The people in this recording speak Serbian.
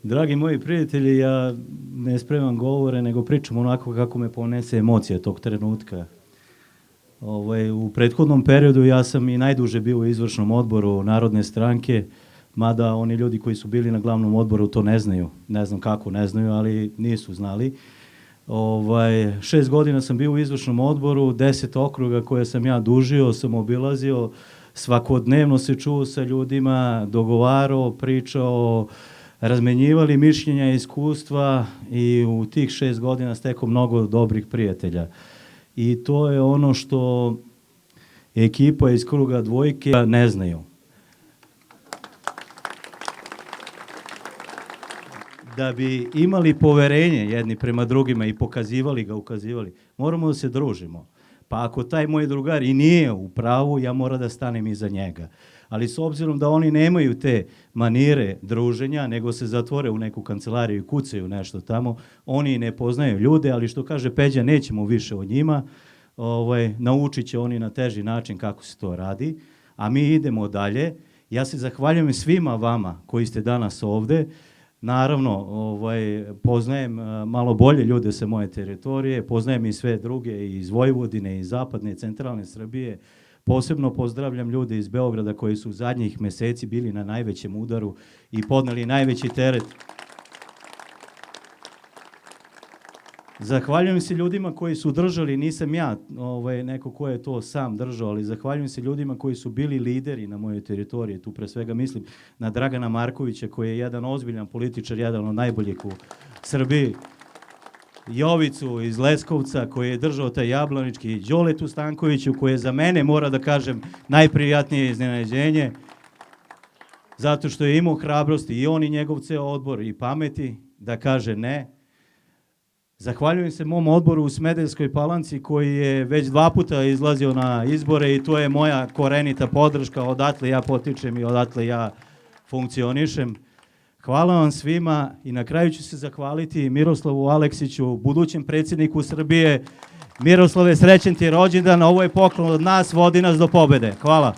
Dragi moji prijatelji, ja ne spremam govore, nego pričam onako kako me ponese emocija tog trenutka. U prethodnom periodu ja sam i najduže bio u izvršnom odboru Narodne stranke, mada oni ljudi koji su bili na glavnom odboru to ne znaju. Ne znam kako ne znaju, ali nisu znali. 6 godina sam bio u izvršnom odboru, 10 okruga koje sam ja dužio, sam obilazio, svakodnevno se čuo sa ljudima, dogovarao, pričao, razmenjivali mišljenja i iskustva i u tih 6 godina stekao mnogo dobrih prijatelja. I to je ono što ekipa iz kruga dvojke ne znaju. Da bi imali poverenje jedni prema drugima i pokazivali ga, ukazivali, moramo da se družimo. Pa ako taj moj drugar i nije u pravu, ja moram da stanem iza njega. Ali s obzirom da oni nemaju te manire druženja, nego se zatvore u neku kancelariju i kucaju nešto tamo, oni ne poznaju ljude, ali što kaže Peđa, nećemo više o njima, naučit će oni na teži način kako se to radi, a mi idemo dalje. Ja se zahvaljujem svima vama koji ste danas ovde. Naravno, poznajem malo bolje ljude sa moje teritorije, poznajem i sve druge iz Vojvodine, iz zapadne i centralne Srbije. Posebno pozdravljam ljude iz Beograda koji su zadnjih meseci bili na najvećem udaru i podneli najveći teret. Zahvaljujem se ljudima koji su držali, nisam ja neko ko je to sam držao, ali zahvaljujem se ljudima koji su bili lideri na mojoj teritoriji. Tu pre svega mislim na Dragana Markovića koji je jedan ozbiljan političar, jedan od najboljih u Srbiji. Jovicu iz Leskovca koji je držao taj Jablanički, Đoletu Stankoviću koji je za mene, mora da kažem, najprijatnije iznenađenje, zato što je imao hrabrosti i on i njegov ceo odbor i pameti da kaže ne. Zahvaljujem se mom odboru u Smederevskoj Palanci koji je već 2 puta izlazio na izbore i to je moja korenita podrška, odatle ja potičem i odatle ja funkcionišem. Hvala vam svima i na kraju ću se zahvaliti Miroslavu Aleksiću, budućem predsjedniku Srbije. Miroslave, srećen ti rođendan, ovo je poklon od nas, vodi nas do pobede. Hvala.